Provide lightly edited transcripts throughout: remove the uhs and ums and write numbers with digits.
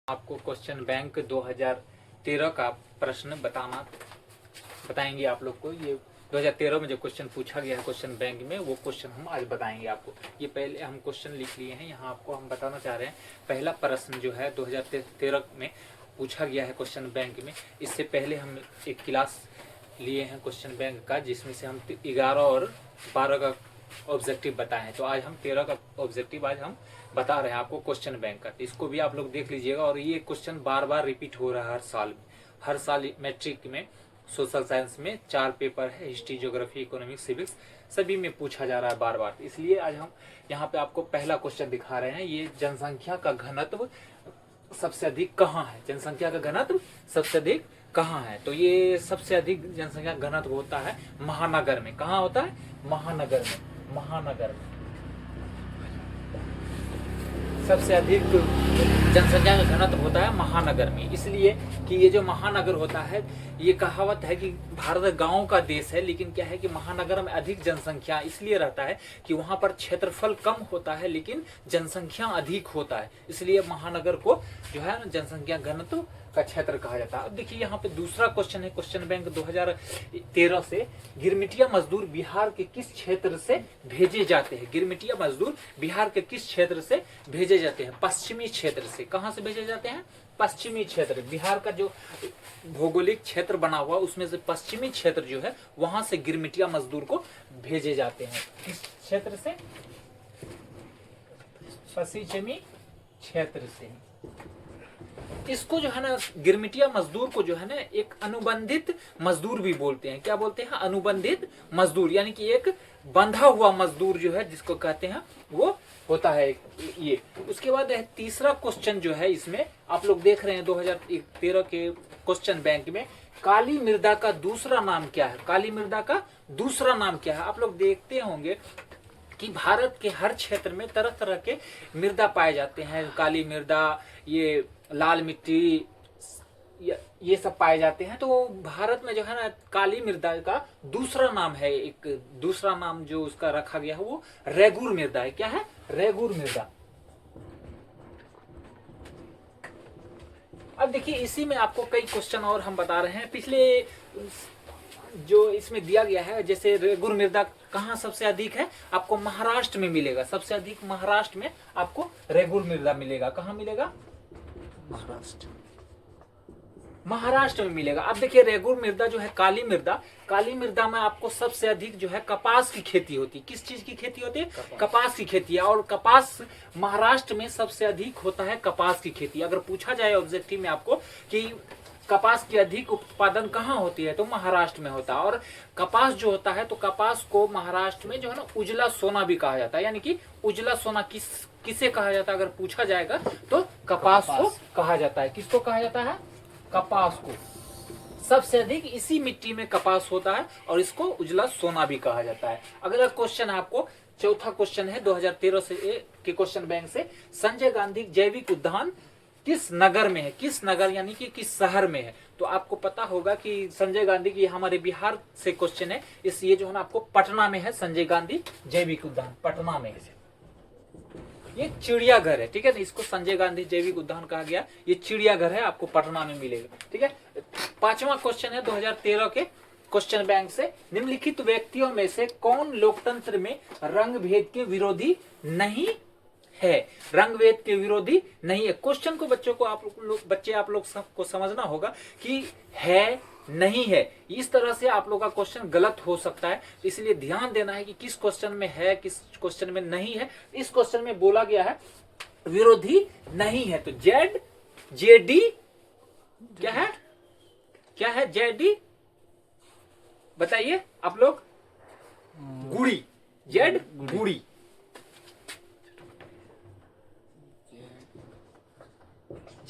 आपको question bank 2013 का प्रश्न बताएंगे आप लोग को। ये 2013 में जो क्वेश्चन पूछा गया है क्वेश्चन बैंक में, वो क्वेश्चन हम आज बताएंगे आपको। ये पहले हम क्वेश्चन लिख लिए हैं, यहाँ आपको हम बताना चाह रहे हैं। पहला प्रश्न जो है 2013 में पूछा गया है क्वेश्चन बैंक में। इससे पहले हम एक क्लास लिए हैं क्वेश्चन बैंक का, जिसमें से हम 11 और 12 का ऑब्जेक्टिव बताए हैं। तो आज हम 13 का ऑब्जेक्टिव आज हम बता रहे हैं आपको क्वेश्चन बैंक का। इसको भी आप लोग देख लीजिएगा। और ये क्वेश्चन बार बार रिपीट हो रहा है हर साल मैट्रिक में, सोशल साइंस में 4 पेपर है, हिस्ट्री, ज्योग्राफी, इकोनॉमिक्स, सिविक्स, सभी में पूछा जा रहा है बार बार। इसलिए आज हम यहाँ पे आपको पहला क्वेश्चन दिखा रहे हैं। ये जनसंख्या का घनत्व सबसे अधिक कहाँ है? जनसंख्या का घनत्व सबसे अधिक कहाँ है? तो ये सबसे अधिक जनसंख्या घनत्व होता है महानगर में। कहाँ होता है? महानगर में। महानगर में सबसे अधिक जनसंख्या का घनत्व होता है महानगर में। इसलिए कि ये जो महानगर होता है, ये कहावत है कि भारत गांव का देश है, लेकिन क्या है कि महानगर में अधिक जनसंख्या इसलिए रहता है कि वहां पर क्षेत्रफल कम होता है लेकिन जनसंख्या अधिक होता है। इसलिए महानगर को जो है जनसंख्या घनत्व का क्षेत्र कहा जाता है। अब देखिए यहाँ पे दूसरा क्वेश्चन है क्वेश्चन बैंक 2013 से। गिरमिटिया मजदूर बिहार के किस क्षेत्र से भेजे जाते हैं? गिरमिटिया मजदूर बिहार के किस क्षेत्र से भेजे जाते हैं? पश्चिमी क्षेत्र से। कहाँ से भेजे जाते हैं? पश्चिमी क्षेत्र। बिहार का जो भौगोलिक क्षेत्र बना हुआ उसमें से पश्चिमी क्षेत्र जो है वहां से गिरमिटिया मजदूर को भेजे जाते हैं। किस क्षेत्र से? पश्चिमी क्षेत्र से। इसको जो है ना, गिरमिटिया मजदूर को जो है ना एक अनुबंधित मजदूर भी बोलते हैं। क्या बोलते हैं? अनुबंधित मजदूर, यानी कि एक बंधा हुआ मजदूर जो है जिसको कहते हैं वो होता है ये। उसके बाद तीसरा क्वेश्चन जो है, इसमें आप लोग देख रहे हैं 2013 के क्वेश्चन बैंक में, काली मृदा का दूसरा नाम क्या है? काली मृदा का दूसरा नाम क्या है? आप लोग देखते होंगे कि भारत के हर क्षेत्र में तरह तरह के मृदा पाए जाते हैं। काली मृदा, ये लाल मिट्टी, ये सब पाए जाते हैं। तो भारत में जो है ना काली मृदा का दूसरा नाम है, एक दूसरा नाम जो उसका रखा गया है वो रेगुर मृदा है। क्या है? रेगुर मृदा। अब देखिए इसी में आपको कई क्वेश्चन और हम बता रहे हैं। पिछले जो इसमें दिया गया है, जैसे रेगुर मृदा कहाँ सबसे अधिक है? आपको महाराष्ट्र में मिलेगा। सबसे अधिक महाराष्ट्र में आपको रेगुर मृदा मिलेगा। कहाँ मिलेगा? महाराष्ट्र में मिलेगा। अब देखिए रेगुर मृदा जो है काली मृदा में आपको सबसे अधिक जो है कपास की खेती होती है। किस चीज की खेती होती है? कपास की खेती है। और कपास महाराष्ट्र में सबसे अधिक होता है कपास की खेती। अगर पूछा जाए ऑब्जेक्टिव में आपको कि कपास की अधिक उत्पादन कहाँ होती है, तो महाराष्ट्र में होता है। और कपास जो होता है, तो कपास को महाराष्ट्र में जो है ना उजला सोना भी कहा जाता है। यानी कि उजला सोना किसे कहा जाता है अगर पूछा जाएगा तो कपास को कहा जाता है। किसको कहा जाता है? कपास को। सबसे अधिक इसी मिट्टी में कपास होता है और इसको उजला सोना भी कहा जाता है। अगला क्वेश्चन आपको चौथा क्वेश्चन है 2013 से के क्वेश्चन बैंक से, संजय गांधी जैविक उद्यान किस नगर में है? किस नगर यानी कि किस शहर में है? तो आपको पता होगा कि संजय गांधी की, हमारे बिहार से क्वेश्चन है, इस ये जो है ना आपको पटना में है संजय गांधी जैविक उद्यान, पटना में है। ये चिड़ियाघर है, ठीक है ना, इसको संजय गांधी जैविक उद्यान कहा गया। ये चिड़ियाघर है, आपको पटना में मिलेगा, ठीक है। पांचवा क्वेश्चन है 2013 के क्वेश्चन बैंक से, निम्नलिखित व्यक्तियों में से कौन लोकतंत्र में रंग भेद के विरोधी नहीं है? रंग भेद के विरोधी नहीं है। क्वेश्चन को बच्चों को आप लोग सबको समझना होगा कि है नहीं है। इस तरह से आप लोग का क्वेश्चन गलत हो सकता है, इसलिए ध्यान देना है कि किस क्वेश्चन में है, किस क्वेश्चन में नहीं है। इस क्वेश्चन में बोला गया है विरोधी नहीं है, तो जेडी क्या है? क्या है जेडी? बताइए आप लोग। गुड़ी, जेड गुड़ी।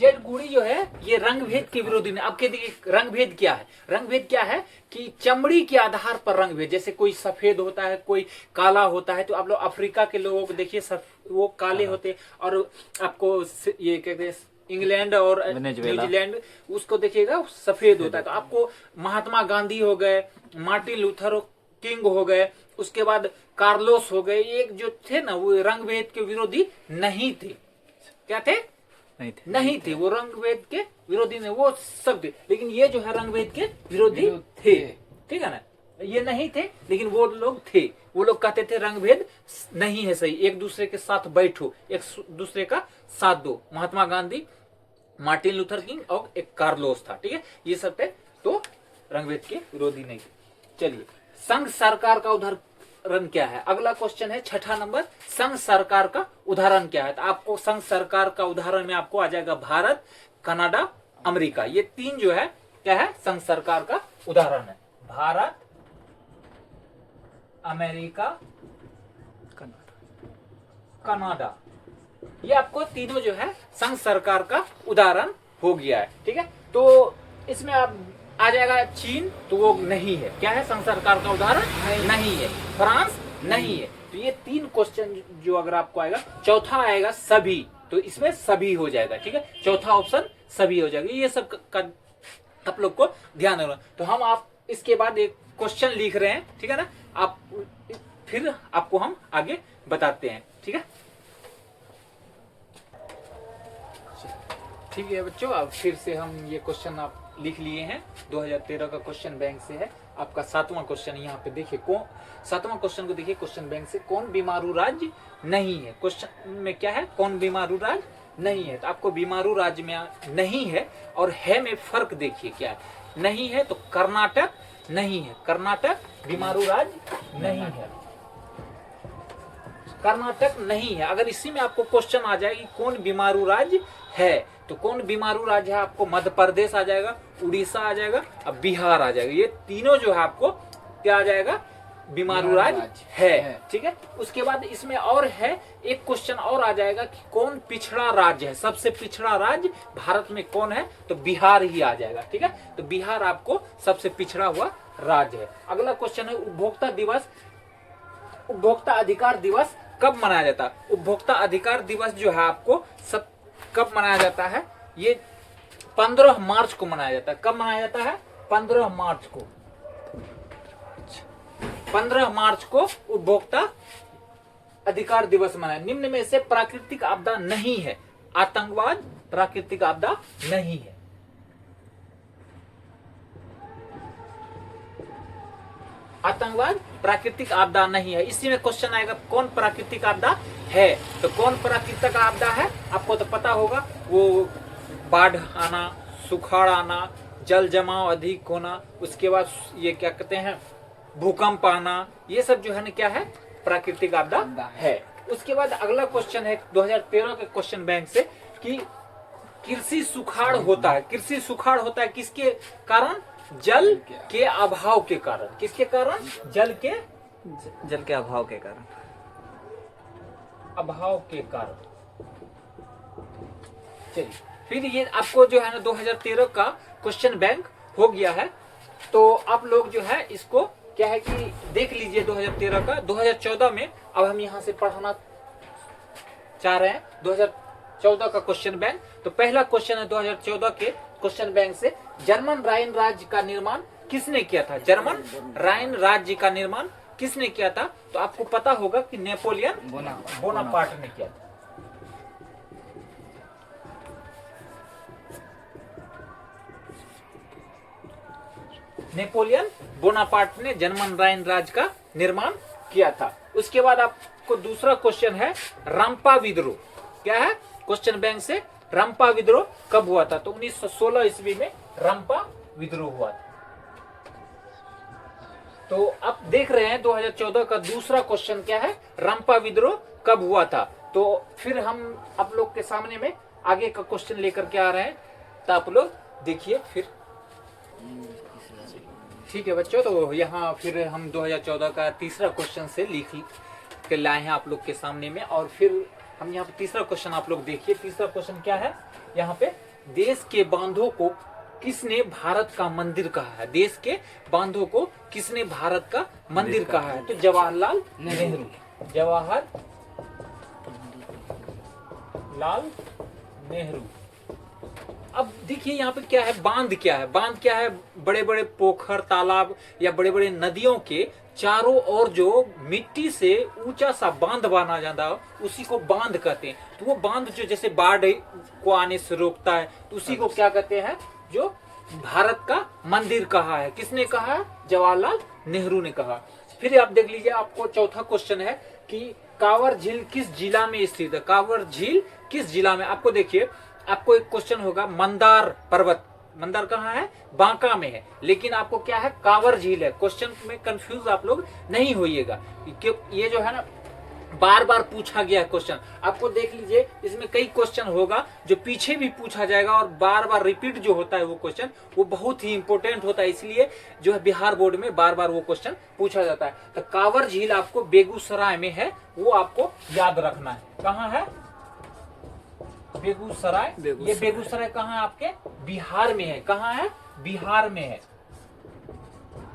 जेड गुड़ी जो है ये रंग भेद के विरोधी नहीं। अब देखिए रंग भेद क्या है? रंग भेद क्या है कि चमड़ी के आधार पर रंग भेद, जैसे कोई सफेद होता है, कोई काला होता है। तो आप लोग अफ्रीका के लोगों को देखिए, वो काले होते हैं, और आपको ये कहते हैं इंग्लैंड और न्यूजीलैंड, उसको देखिएगा सफेद होता है। तो आपको महात्मा गांधी हो गए, मार्टिन लूथर किंग हो गए, उसके बाद कार्लोस हो गए, एक जो थे ना वो रंग भेद के विरोधी नहीं थे। क्या थे? नहीं थे, वो रंग भेद के विरोधी नहीं, वो सब थे, लेकिन ये जो है रंग भेद के विरोधी थे, ठीक है ना। ये नहीं थे लेकिन वो लोग थे, वो लोग कहते थे रंग भेद नहीं है सही, एक दूसरे के साथ बैठो, एक दूसरे का साथ दो। Mahatma Gandhi, Martin Luther king और एक कार्लोस था, ठीक है, ये सब थे, तो रंग भेद के विरोधी नहीं थे। चलिए, संघ सरकार का उदाहरण क्या है? अगला क्वेश्चन है 6ठा नंबर, संघ सरकार का उदाहरण क्या है? तो आपको संघ सरकार का उदाहरण में आपको आ जाएगा भारत, कनाडा, अमेरिका। ये तीन जो है क्या है? संघ सरकार का उदाहरण है। भारत, अमेरिका, कनाडा, ये आपको तीनों जो है संघ सरकार का उदाहरण हो गया है, ठीक है। तो इसमें आप आ जाएगा चीन, तो वो नहीं है, क्या है? संघ सरकार का उदाहरण नहीं है। फ्रांस नहीं है। तो ये तीन क्वेश्चन जो अगर आपको आएगा, चौथा आएगा सभी, तो इसमें सभी हो जाएगा, ठीक है, चौथा ऑप्शन सभी हो जाएगा। ये सब का आप लोग को ध्यान रखना। तो हम आप इसके बाद एक क्वेश्चन लिख रहे हैं, ठीक है ना, आप फिर आपको हम आगे बताते हैं, ठीक है। ठीक है बच्चों, अब फिर से हम ये क्वेश्चन आप लिख लिए हैं, 2013 का क्वेश्चन बैंक से है। आपका 7वां क्वेश्चन यहाँ पे देखिए, कौन 7वां क्वेश्चन को देखिए, क्वेश्चन बैंक से, कौन बीमारू राज्य नहीं है? क्वेश्चन में क्या है? कौन बीमारू राज्य नहीं है। तो आपको बीमारू राज्य में नहीं है और है में फर्क देखिए क्या है। नहीं है तो कर्नाटक नहीं है, कर्नाटक बीमारू राज्य नहीं है, कर्नाटक नहीं है। अगर इसी में आपको क्वेश्चन आ जाए कि कौन बीमारू राज्य है, तो कौन बीमारू राज्य है? आपको मध्य प्रदेश आ जाएगा, उड़ीसा आ जाएगा, अब बिहार आ जाएगा। ये तीनों जो है आपको क्या आ जाएगा? बीमारू राज्य है, ठीक है। उसके बाद इसमें और है एक क्वेश्चन और आ जाएगा कि कौन पिछड़ा राज्य है? सबसे पिछड़ा राज्य भारत में कौन है? तो बिहार ही आ जाएगा, ठीक है। तो बिहार आपको सबसे पिछड़ा हुआ राज्य है। अगला क्वेश्चन है उपभोक्ता दिवस, उपभोक्ता अधिकार दिवस कब मनाया जाता है? उपभोक्ता अधिकार दिवस जो है आपको सब कब मनाया जाता है? ये 15 मार्च को मनाया जाता है। कब मनाया जाता है? 15 मार्च को। 15 मार्च को उपभोक्ता अधिकार दिवस मनाया। निम्न में से प्राकृतिक आपदा नहीं है। आतंकवाद प्राकृतिक आपदा नहीं है। आतंकवाद प्राकृतिक आपदा नहीं है। इसी में क्वेश्चन आएगा कौन प्राकृतिक आपदा है? तो कौन प्राकृतिक आपदा है आपको तो पता होगा, वो बाढ़ आना, सुखाड़ आना, जल जमाव अधिक होना, उसके बाद ये क्या कहते हैं भूकंप आना, ये सब जो है ना क्या है? प्राकृतिक आपदा है। उसके बाद अगला क्वेश्चन है 2013 के क्वेश्चन बैंक से कि कृषि सुखाड़ होता है। कृषि सुखाड़ होता है किसके कारण? जल के अभाव के कारण। किसके कारण? जल के अभाव के कारण। अभाव के कारण। चलिए फिर ये आपको जो है ना 2013 का क्वेश्चन बैंक हो गया है। तो आप लोग जो है इसको क्या है कि देख लीजिए 2013 का। 2014 में अब हम यहाँ से पढ़ाना चाह रहे हैं 2014 का क्वेश्चन बैंक। तो पहला क्वेश्चन है 2014 के क्वेश्चन बैंक से, जर्मन राइन राज्य का निर्माण किसने किया था? जर्मन राइन राज्य का निर्माण किसने किया था? तो आपको पता होगा कि नेपोलियन बोनापार्ट ने किया था। नेपोलियन बोनापार्ट ने जर्मन राइन राज्य का निर्माण किया था। उसके बाद आपको दूसरा क्वेश्चन है रंपा विद्रोह। क्या है क्वेश्चन बैंक से? रंपा विद्रोह कब हुआ था? तो 1916 ईस्वी में रंपा विद्रोह हुआ था। तो आप देख रहे हैं 2014 का दूसरा क्वेश्चन क्या है? रंपा विद्रोह कब हुआ था। तो फिर हम आप लोग के सामने में आगे का क्वेश्चन लेकर के आ रहे हैं, तो आप लोग देखिए फिर। ठीक है बच्चों, तो यहाँ फिर हम 2014 का तीसरा क्वेश्चन से लिख के लाए हैं आप लोग के सामने में। और फिर हम यहाँ पे तीसरा क्वेश्चन आप लोग देखिए। तीसरा क्वेश्चन क्या है? यहाँ पे देश के बांधों को किसने भारत का मंदिर कहा है? देश के बांधों को किसने भारत का मंदिर कहा है? तो जवाहरलाल नेहरू। जवाहरलाल नेहरू। अब देखिए यहाँ पे क्या है, बांध क्या है, बांध क्या है, बड़े बड़े पोखर तालाब या बड़े बड़े नदियों के चारों ओर जो मिट्टी से ऊंचा सा बांध बना जाता है उसी को बांध कहते हैं। तो वो बांध जो जैसे बाढ़ को आने से रोकता है, तो उसी को क्या कहते हैं, जो भारत का मंदिर कहा है। किसने कहा है? जवाहरलाल नेहरू ने कहा। फिर आप देख लीजिए, आपको चौथा क्वेश्चन है कि कांवर झील किस जिला में स्थित है। कांवर झील किस जिला में, आपको देखिए, आपको एक क्वेश्चन होगा, मंदार पर्वत, मंदार कहाँ है? बांका में है, लेकिन आपको क्या है, कांवर झील है। क्वेश्चन में कंफ्यूज आप लोग नहीं होइएगा, ये जो है ना बार बार पूछा गया है क्वेश्चन। आपको देख लीजिए, इसमें कई क्वेश्चन होगा जो पीछे भी पूछा जाएगा और बार बार रिपीट जो होता है वो क्वेश्चन, वो बहुत ही इंपॉर्टेंट होता है, इसलिए जो है बिहार बोर्ड में बार बार वो क्वेश्चन पूछा जाता है। तो कांवर झील आपको बेगूसराय में है, वो आपको याद रखना है। कहाँ है? बेगूसराय। ये बेगूसराय कहाँ है? आपके बिहार में है। कहाँ है? बिहार में है,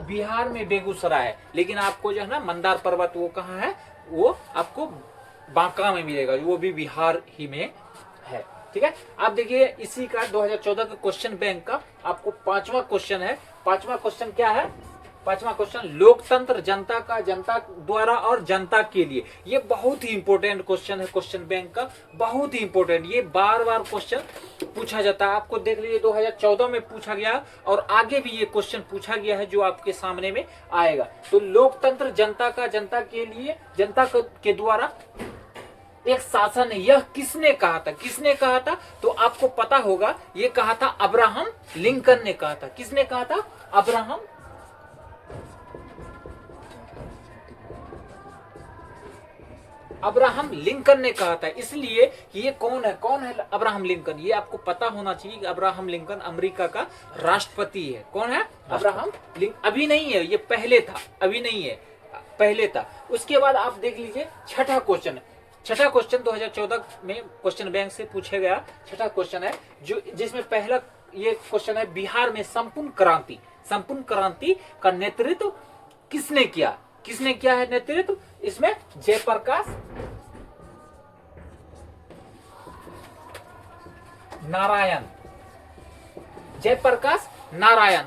बिहार में बेगूसराय है। लेकिन आपको जो है ना मंदार पर्वत वो कहाँ है? वो आपको बांका में मिलेगा, वो भी बिहार ही में है। ठीक है, आप देखिए इसी का 2014 का क्वेश्चन बैंक का आपको पांचवा क्वेश्चन है। पांचवा क्वेश्चन क्या है? पांचवा क्वेश्चन, लोकतंत्र जनता का, जनता द्वारा और जनता के लिए। ये बहुत ही इंपॉर्टेंट क्वेश्चन है क्वेश्चन बैंक का, बहुत ही इंपॉर्टेंट। ये बार बार क्वेश्चन पूछा जाता है। आपको देख लीजिए 2014 में पूछा गया और आगे भी ये क्वेश्चन पूछा गया है जो आपके सामने में आएगा। तो लोकतंत्र जनता का, जनता के लिए, जनता के द्वारा एक शासन है, यह किसने कहा था? किसने कहा था? तो आपको पता होगा, ये कहा था अब्राहम लिंकन ने कहा था। किसने कहा था? अब्राहम लिंकन ने कहा था। इसलिए ये कौन है? कौन है अब्राहम लिंकन? ये आपको पता होना चाहिए कि अब्राहम लिंकन अमेरिका का राष्ट्रपति है। कौन है? Abraham Lincoln. अभी नहीं है, ये पहले था, अभी नहीं है, पहले था। उसके बाद आप देख लीजिए छठा क्वेश्चन। छठा क्वेश्चन 2014 में क्वेश्चन बैंक से पूछा गया छठा क्वेश्चन है, जो जिसमें पहला ये क्वेश्चन है, बिहार में संपूर्ण क्रांति, संपूर्ण क्रांति का नेतृत्व किसने किया? किसने किया है नेतृत्व? इसमें जयप्रकाश नारायण, जयप्रकाश नारायण।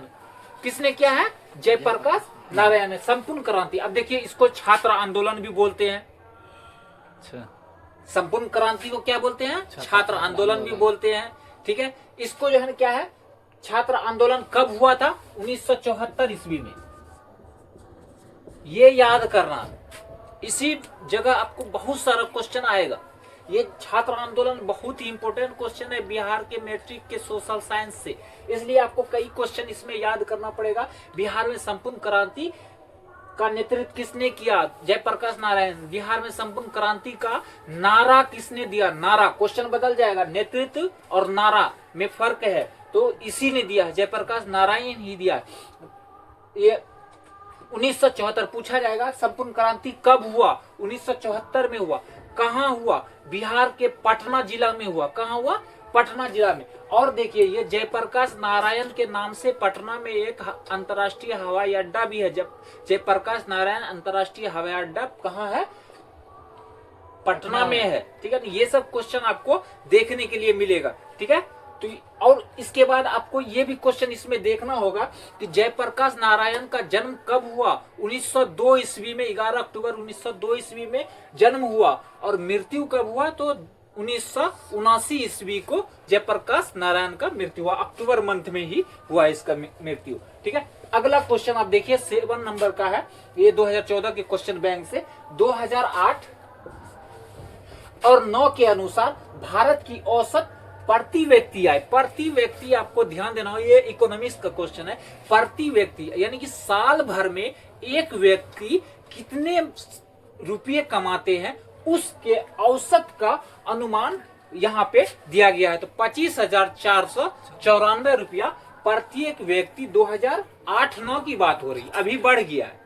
किसने किया है? जयप्रकाश नारायण ने संपूर्ण क्रांति। अब देखिए, इसको छात्र आंदोलन भी बोलते हैं। अच्छा, संपूर्ण क्रांति को क्या बोलते हैं? छात्र आंदोलन भी बोलते हैं। ठीक है, इसको जो है क्या है, छात्र आंदोलन कब हुआ था? 1974 ईस्वी में। ये याद करना, इसी जगह आपको बहुत सारा क्वेश्चन आएगा। ये छात्र आंदोलन बहुत ही इंपॉर्टेंट क्वेश्चन है बिहार के मैट्रिक के सोशल साइंस से, इसलिए आपको कई क्वेश्चन इसमें याद करना पड़ेगा। बिहार में संपूर्ण क्रांति का नेतृत्व किसने किया? जयप्रकाश नारायण। बिहार में संपूर्ण क्रांति का नारा किसने दिया? नारा, क्वेश्चन बदल जाएगा, नेतृत्व और नारा में फर्क है, तो इसी ने दिया, जयप्रकाश नारायण ही दिया। ये 1974 पूछा जाएगा, संपूर्ण क्रांति कब हुआ? 1974 में हुआ। कहाँ हुआ? बिहार के पटना जिला में हुआ। कहाँ हुआ? पटना जिला में। और देखिए, ये जयप्रकाश नारायण के नाम से पटना में एक अंतर्राष्ट्रीय हवाई अड्डा भी है। जब जयप्रकाश नारायण अंतर्राष्ट्रीय हवाई अड्डा कहाँ है? पटना में है। ठीक है, ये सब क्वेश्चन आपको देखने के लिए मिलेगा। ठीक है, तो और इसके बाद आपको ये भी क्वेश्चन इसमें देखना होगा कि जयप्रकाश नारायण का जन्म कब हुआ? 1902 ईस्वी में, 11 अक्टूबर 1902 ईस्वी में जन्म हुआ। और मृत्यु कब हुआ? तो 1979 ईस्वी को जयप्रकाश नारायण का मृत्यु हुआ, अक्टूबर मंथ में ही हुआ इसका मृत्यु। ठीक है, अगला क्वेश्चन आप देखिए 7 नंबर का है, ये 2014 के क्वेश्चन बैंक से। 2008 और 9 के अनुसार भारत की औसत प्रति व्यक्ति आय, प्रति व्यक्ति आपको ध्यान देना हो, ये इकोनॉमिक्स का क्वेश्चन है। प्रति व्यक्ति यानी कि साल भर में एक व्यक्ति कितने रुपये कमाते हैं, उसके औसत का अनुमान यहाँ पे दिया गया है। तो 25,494 रुपया प्रत्येक व्यक्ति 2008-9 की बात हो रही, अभी बढ़ गया है।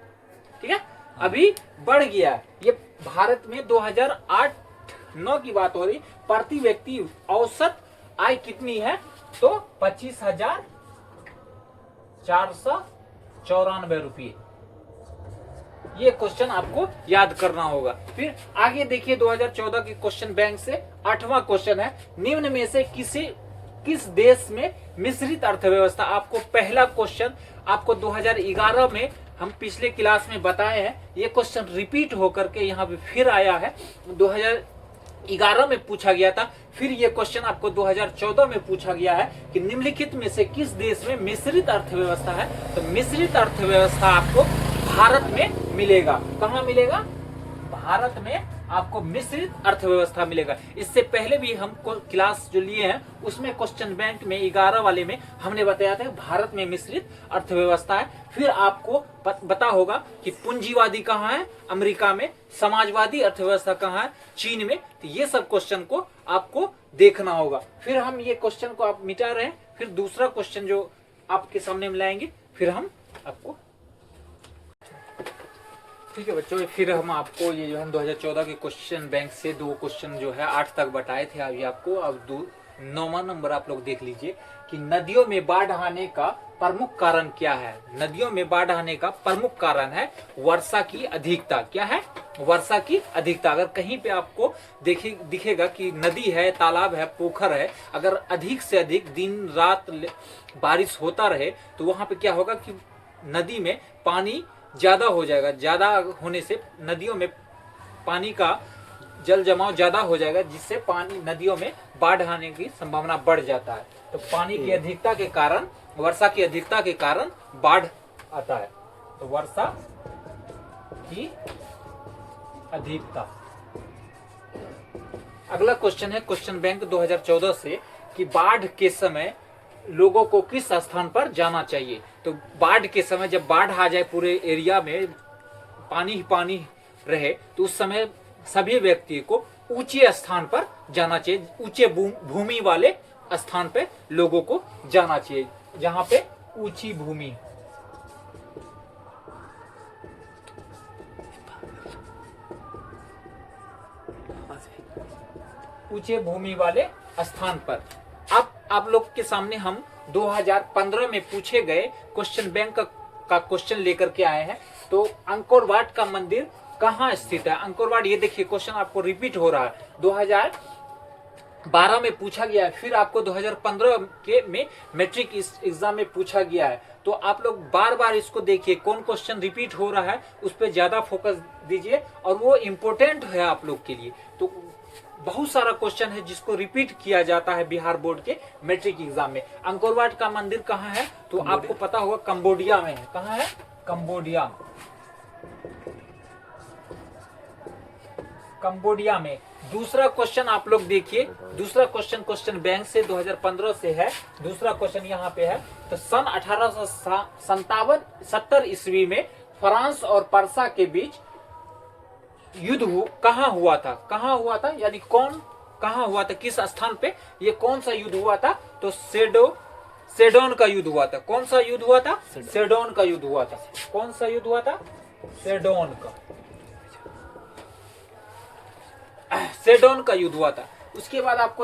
ठीक है, अभी बढ़ गया है। ये भारत में 2008-9 की बात हो रही, प्रति व्यक्ति औसत आय कितनी है? तो 25,494 रुपये। ये क्वेश्चन आपको याद करना होगा। फिर आगे देखिए 2014 के क्वेश्चन बैंक से 8वां क्वेश्चन है, निम्न में से किसी किस देश में मिश्रित अर्थव्यवस्था। आपको पहला क्वेश्चन आपको 2011 में हम पिछले क्लास में बताए हैं, ये क्वेश्चन रिपीट होकर के यहाँ पे फिर आया है। 2011 में पूछा गया था, फिर ये क्वेश्चन आपको 2014 में पूछा गया है कि निम्नलिखित में से किस देश में मिश्रित अर्थव्यवस्था है। तो मिश्रित अर्थव्यवस्था आपको भारत में मिलेगा। कहाँ मिलेगा? भारत में आपको मिश्रित अर्थव्यवस्था मिलेगा। इससे पहले भी हम क्लास जो लिए हैं उसमें क्वेश्चन बैंक में 11 वाले में हमने बताया था भारत में मिश्रित अर्थव्यवस्था है। फिर आपको पता होगा कि पूंजीवादी कहाँ है, अमेरिका में। समाजवादी अर्थव्यवस्था कहाँ है, चीन में। तो ये सब क्वेश्चन को आपको देखना होगा। फिर हम ये क्वेश्चन को आप मिटा रहे हैं, फिर दूसरा क्वेश्चन जो आपके सामने मिलाएंगे, फिर हम आपको, ठीक है बच्चों, फिर हम आपको ये जो है 2014 के क्वेश्चन बैंक से 2 क्वेश्चन जो है 8 तक बताए थे अभी आपको। अब 9वां नंबर आप लोग देख लीजिए कि नदियों में बाढ़ आने का प्रमुख कारण क्या है। नदियों में बाढ़ आने का प्रमुख कारण है वर्षा की अधिकता। क्या है? वर्षा की अधिकता। अगर कहीं पे आपको दिखेगा कि नदी है, तालाब है, पोखर है, अगर अधिक से अधिक दिन रात बारिश होता रहे तो वहां पे क्या होगा कि नदी में पानी ज्यादा हो जाएगा। ज्यादा होने से नदियों में पानी का जल जमाव ज्यादा हो जाएगा, जिससे पानी नदियों में बाढ़ आने की संभावना बढ़ जाता है। तो पानी की अधिकता के कारण, वर्षा की अधिकता के कारण बाढ़ आता है। तो वर्षा की अधिकता। अगला क्वेश्चन है क्वेश्चन बैंक 2014 से कि बाढ़ के समय लोगों को किस स्थान पर जाना चाहिए। तो बाढ़ के समय जब बाढ़ आ जाए, पूरे एरिया में पानी ही पानी रहे, तो उस समय सभी व्यक्ति को ऊंचे स्थान पर जाना चाहिए। ऊंचे भूमि वाले स्थान पे लोगों को जाना चाहिए, जहां पे ऊंची भूमि। ऊंचे भूमि वाले स्थान पर। अब आप लोग के सामने हम 2015 में पूछे गए क्वेश्चन बैंक का क्वेश्चन लेकर के आए हैं। तो अंकोर वाट का मंदिर कहाँ स्थित है? अंकोर वाट, ये देखिए क्वेश्चन आपको रिपीट हो रहा है। 2012 में पूछा गया है, फिर आपको 2015 के में मैट्रिक एग्जाम में पूछा गया है। तो आप लोग बार बार इसको देखिए, कौन क्वेश्चन रिपीट हो रहा है उस पर ज्यादा फोकस दीजिए, और वो इम्पोर्टेंट है आप लोग के लिए। तो बहुत सारा क्वेश्चन है जिसको रिपीट किया जाता है बिहार बोर्ड के मैट्रिक एग्जाम में। अंकोर वाट का मंदिर कहाँ है? तो आपको पता होगा कंबोडिया में है। कहाँ है? कंबोडिया। कंबोडिया में। दूसरा क्वेश्चन आप लोग देखिए, दूसरा क्वेश्चन क्वेश्चन बैंक से 2015 से है। दूसरा क्वेश्चन यहाँ पे है। तो सन 1870 ईस्वी में फ्रांस और पर्सा के बीच युद्ध कहाँ हुआ था? कहाँ हुआ था, यानी कौन कहाँ हुआ था, किस स्थान पे, ये कौन सा युद्ध हुआ था? तो सेडोन का युद्ध हुआ था। कौन सा युद्ध हुआ था? सेडोन का युद्ध हुआ था। कौन सा युद्ध हुआ था? सेडोन का। सेडोन का युद्ध हुआ था। उसके बाद आप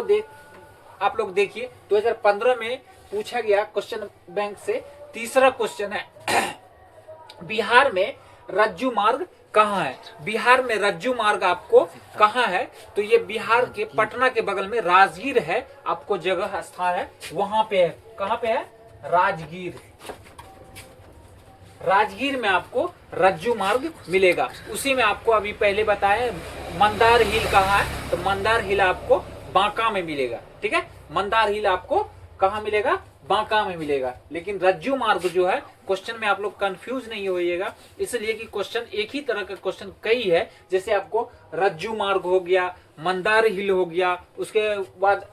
लोग देखिए 2015 में पूछा गया क्वेश्चन बैंक से तीसरा क्वेश्चन है बिहार में रज्जू मार्ग कहाँ है? बिहार में रज्जू मार्ग आपको कहाँ है? तो ये बिहार के पटना के बगल में राजगीर है, आपको जगह स्थान है वहां पे है। कहाँ पे है? राजगीर। राजगीर में आपको रज्जू मार्ग मिलेगा। उसी में आपको अभी पहले बताया मंदार हिल कहाँ है? तो मंदार हिल आपको बांका में मिलेगा। ठीक है, मंदार हिल आपको कहाँ मिलेगा? बांका में मिलेगा। लेकिन रज्जू मार्ग जो है क्वेश्चन में आप लोग कंफ्यूज नहीं होइएगा, इसलिए कि क्वेश्चन एक ही तरह का क्वेश्चन कई है। जैसे आपको रज्जू मार्ग हो गया, मंदार हिल हो गया, उसके बाद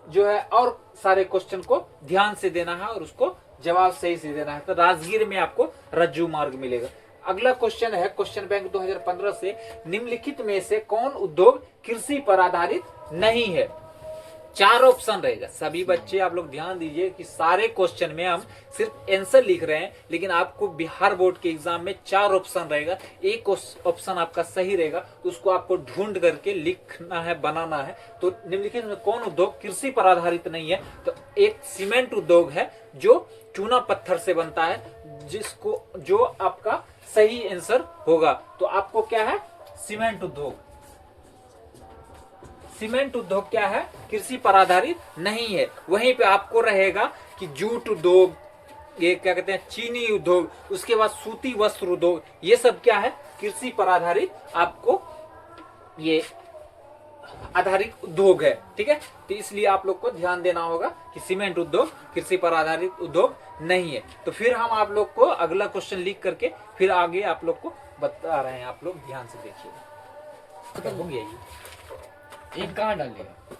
जो है और सारे क्वेश्चन को ध्यान से देना है और उसको जवाब सही से देना है। तो राजगीर में आपको रज्जू मार्ग मिलेगा। अगला क्वेश्चन है क्वेश्चन बैंक 2015 से, निम्नलिखित में से कौन उद्योग कृषि पर आधारित नहीं है? 4 ऑप्शन रहेगा। सभी बच्चे आप लोग ध्यान दीजिए कि सारे क्वेश्चन में हम सिर्फ आंसर लिख रहे हैं, लेकिन आपको बिहार बोर्ड के एग्जाम में 4 ऑप्शन रहेगा। एक ऑप्शन आपका सही रहेगा, उसको आपको ढूंढ करके लिखना है, बनाना है। तो निम्नलिखित में कौन उद्योग कृषि पर आधारित नहीं है? तो एक सीमेंट उद्योग है जो चूना पत्थर से बनता है, जो आपका सही आंसर होगा। तो आपको क्या है? सीमेंट उद्योग। सीमेंट उद्योग क्या है, कृषि पर आधारित नहीं है। वहीं पे आपको रहेगा कि जूट उद्योग, ये क्या कहते हैं चीनी उद्योग, उसके बाद सूती वस्त्र उद्योग, ये सब क्या है, कृषि पर आधारित आपको ये आधारित उद्योग है। ठीक है, तो इसलिए आप लोग को ध्यान देना होगा कि सीमेंट उद्योग कृषि पर आधारित उद्योग नहीं है। तो फिर हम आप लोग को अगला क्वेश्चन लिख करके फिर आगे आप लोग को बता रहे हैं, आप लोग ध्यान से देखिए। हो गया ये एक कहाँ डालिएगा?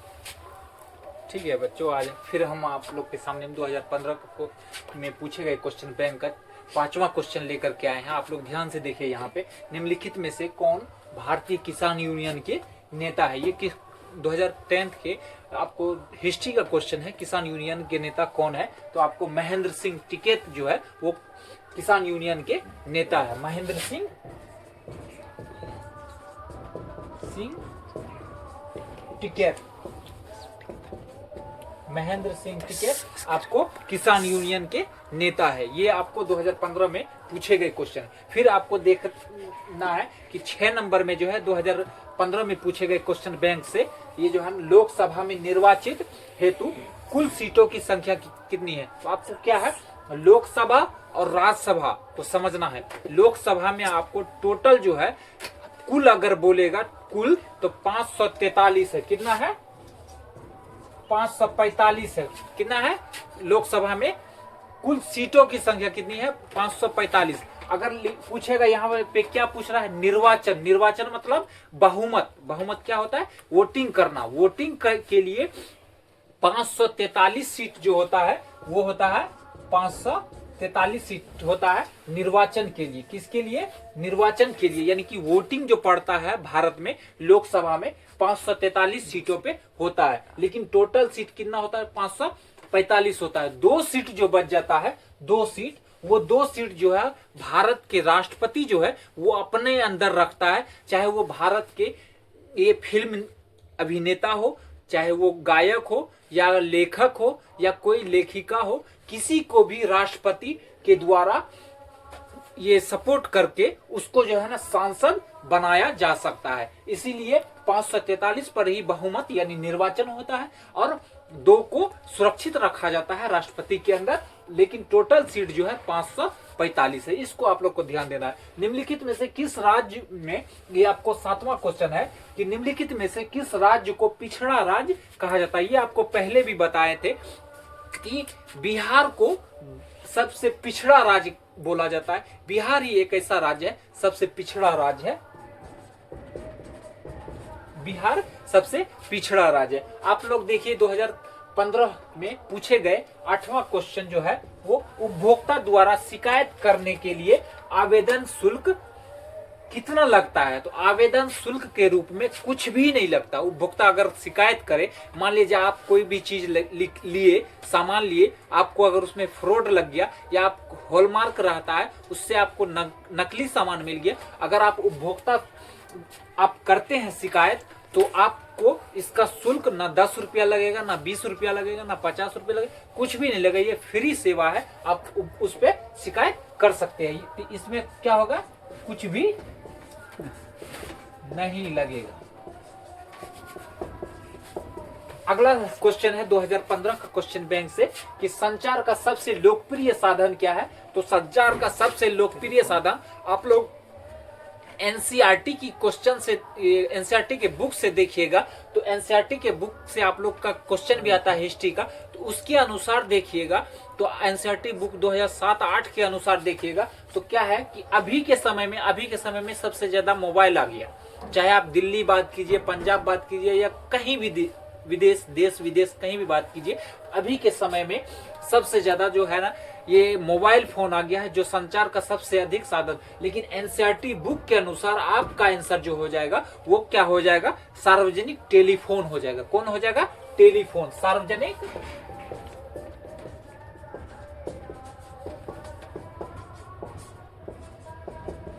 ठीक है बच्चों, आज फिर हम आप लोग के सामने 2015 को में पूछे गए क्वेश्चन बैंक का 5वां क्वेश्चन लेकर के आए हैं। आप लोग ध्यान से देखिए, यहाँ पे निम्नलिखित में से कौन भारतीय किसान यूनियन के नेता है। ये किस 2010 के आपको हिस्ट्री का क्वेश्चन है, किसान यूनियन के नेता कौन है। तो आपको महेंद्र सिंह टिकैत जो है वो किसान यूनियन के नेता है। महेंद्र सिंह टिकैत, महेंद्र सिंह टिकैत आपको किसान यूनियन के नेता है। ये आपको 2015 में पूछे गए क्वेश्चन। फिर आपको देखना है कि 6 नंबर में जो है 2015 में पूछे गए क्वेश्चन बैंक से, ये जो है लोकसभा में निर्वाचित हेतु कुल सीटों की संख्या कितनी है। तो आपको क्या है, लोकसभा और राज्यसभा को समझना है। लोकसभा में आपको टोटल जो है कुल अगर बोलेगा कुल तो 543 है। कितना है, 545 है। कितना है, लोकसभा में कुल सीटों की संख्या कितनी है, 545। अगर पूछेगा यहाँ पे क्या पूछ रहा है, निर्वाचन। निर्वाचन मतलब बहुमत। बहुमत क्या होता है, वोटिंग करना। वोटिंग के लिए 543 सीट जो होता है वो होता है 543 सीट होता है निर्वाचन के लिए। किसके लिए, निर्वाचन के लिए। यानी कि वोटिंग जो पड़ता है भारत में लोकसभा में 543 सीटों पे होता है, लेकिन टोटल सीट कितना होता है, 545 होता है। 2 सीट जो बच जाता है, 2 सीट, वो 2 सीट जो है भारत के राष्ट्रपति जो है वो अपने अंदर रखता है। चाहे वो भारत के ये फिल्म अभिनेता हो, चाहे वो गायक हो या लेखक हो या कोई लेखिका हो, किसी को भी राष्ट्रपति के द्वारा ये सपोर्ट करके उसको जो है ना सांसद बनाया जा सकता है। इसीलिए 543 पर ही बहुमत यानी निर्वाचन होता है और 2 को सुरक्षित रखा जाता है राष्ट्रपति के अंदर, लेकिन टोटल सीट जो है 545 है। इसको आप लोग को ध्यान देना है। निम्नलिखित में से किस राज्य में, ये आपको 7वां क्वेश्चन है कि निम्नलिखित में से किस राज्य को पिछड़ा राज्य कहा जाता है। ये आपको पहले भी बताए थे कि बिहार को सबसे पिछड़ा राज्य बोला जाता है। बिहार ही एक ऐसा राज्य है, सबसे पिछड़ा राज्य है। बिहार सबसे पिछड़ा राज्य है। आप लोग देखिए 2015 में पूछे गए 8वां क्वेश्चन जो है वो उपभोक्ता द्वारा शिकायत करने के लिए आवेदन शुल्क कितना लगता है। तो आवेदन शुल्क के रूप में कुछ भी नहीं लगता। उपभोक्ता अगर शिकायत करे, मान लीजिए आप कोई भी चीज लिए, सामान लिए, आपको अगर उसमें फ्रॉड लग गया या आप हॉलमार्क रहता है उससे आपको नकली सामान मिल गया, अगर आप उपभोक्ता आप करते हैं शिकायत, तो आपको इसका शुल्क ना 10 रुपया लगेगा, ना 20 रुपया लगेगा, ना 50 रुपया लगेगा, कुछ भी नहीं लगेगा। ये फ्री सेवा है, आप उस पर शिकायत कर सकते हैं। इसमें क्या होगा, कुछ भी नहीं लगेगा। अगला क्वेश्चन है 2015 का क्वेश्चन बैंक से कि संचार का सबसे लोकप्रिय साधन क्या है। तो संचार का सबसे लोकप्रिय साधन, आप लोग एनसीईआरटी की क्वेश्चन से, एनसीईआरटी के बुक से देखिएगा, तो एनसीईआरटी के बुक से आप लोग का क्वेश्चन भी आता है हिस्ट्री का, तो उसके अनुसार देखिएगा। तो एनसीईआरटी बुक 2007-8 के अनुसार देखिएगा तो क्या है कि अभी के समय में सबसे ज्यादा मोबाइल आ गया। चाहे आप दिल्ली बात कीजिए, पंजाब बात कीजिए या कहीं भी विदेश, देश विदेश कहीं भी बात कीजिए, अभी के समय में सबसे ज्यादा जो है ना ये मोबाइल फोन आ गया है, जो संचार का सबसे अधिक साधन। लेकिन एनसीईआरटी बुक के अनुसार आपका आंसर जो हो जाएगा वो क्या हो जाएगा, सार्वजनिक टेलीफोन हो जाएगा। कौन हो जाएगा, टेलीफोन, सार्वजनिक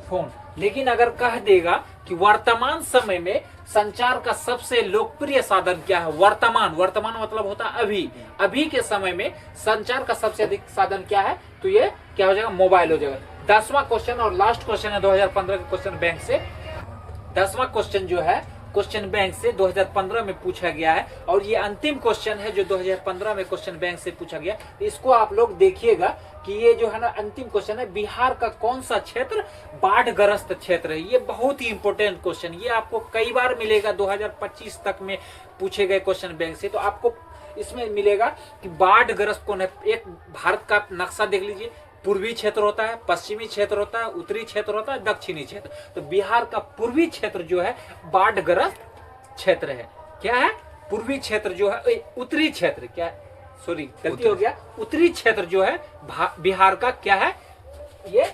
फोन। लेकिन अगर कह देगा कि वर्तमान समय में संचार का सबसे लोकप्रिय साधन क्या है, वर्तमान मतलब होता है अभी के समय में संचार का सबसे अधिक साधन क्या है, तो ये क्या हो जाएगा, मोबाइल हो जाएगा। 10वां क्वेश्चन और लास्ट क्वेश्चन है 2015 के क्वेश्चन बैंक से। 10वां क्वेश्चन जो है क्वेश्चन बैंक से 2015 में पूछा गया है और ये अंतिम क्वेश्चन है जो 2015 में क्वेश्चन बैंक से पूछा गया। इसको आप लोग देखिएगा कि ये जो है ना अंतिम क्वेश्चन है, बिहार का कौन सा क्षेत्र बाढ़ग्रस्त क्षेत्र है। ये बहुत ही इंपॉर्टेंट क्वेश्चन, ये आपको कई बार मिलेगा 2025 तक में पूछे गए क्वेश्चन बैंक से। तो आपको इसमें मिलेगा कि बाढ़ग्रस्त कौन है। एक भारत का नक्शा देख लीजिए, पूर्वी क्षेत्र होता है, पश्चिमी क्षेत्र होता है, उत्तरी क्षेत्र होता है, दक्षिणी क्षेत्र। तो बिहार का पूर्वी क्षेत्र जो है बाढ़ग्रस्त क्षेत्र है। क्या है? पूर्वी क्षेत्र जो है, उत्तरी क्षेत्र, क्या है, सॉरी गलती हो गया, उत्तरी क्षेत्र जो है बिहार का क्या है, ये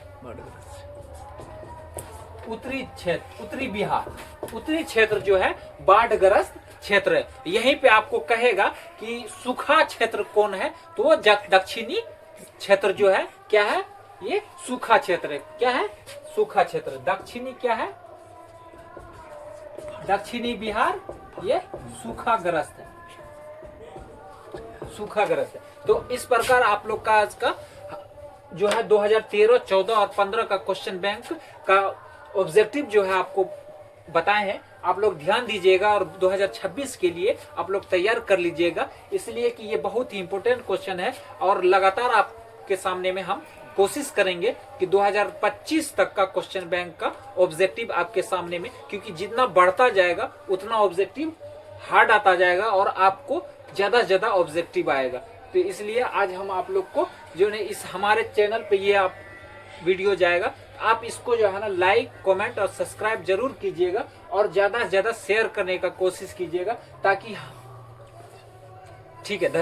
उत्तरी क्षेत्र, उत्तरी बिहार, उत्तरी क्षेत्र जो है बाढ़ग्रस्त क्षेत्र है। यहीं पे आपको कहेगा कि सूखा क्षेत्र कौन है, तो वो दक्षिणी क्षेत्र जो है क्या है, ये सूखा क्षेत्र है। क्या है? सूखा क्षेत्र। दक्षिणी क्या है? दक्षिणी बिहार ये सूखाग्रस्त है, सूखाग्रस्त है। तो इस प्रकार आप लोग का आज का जो है 2013, 14 और 15 का क्वेश्चन बैंक का ऑब्जेक्टिव जो है आपको बताए हैं। आप लोग ध्यान दीजिएगा और 2026 के लिए आप लोग तैयार कर लीजिएगा, इसलिए कि ये बहुत ही इंपॉर्टेंट क्वेश्चन है और लगातार आपके सामने में हम कोशिश करेंगे कि 2025 तक का क्वेश्चन बैंक का ऑब्जेक्टिव आपके सामने में, क्योंकि जितना बढ़ता जाएगा उतना ऑब्जेक्टिव हार्ड आता जाएगा और आपको ज्यादा से ज्यादा ऑब्जेक्टिव आएगा। तो इसलिए आज हम आप लोग को जो है इस हमारे चैनल पे ये आप वीडियो जाएगा, आप इसको जो है ना लाइक, कमेंट और सब्सक्राइब जरूर कीजिएगा और ज्यादा से ज्यादा शेयर करने का कोशिश कीजिएगा, ताकि ठीक है।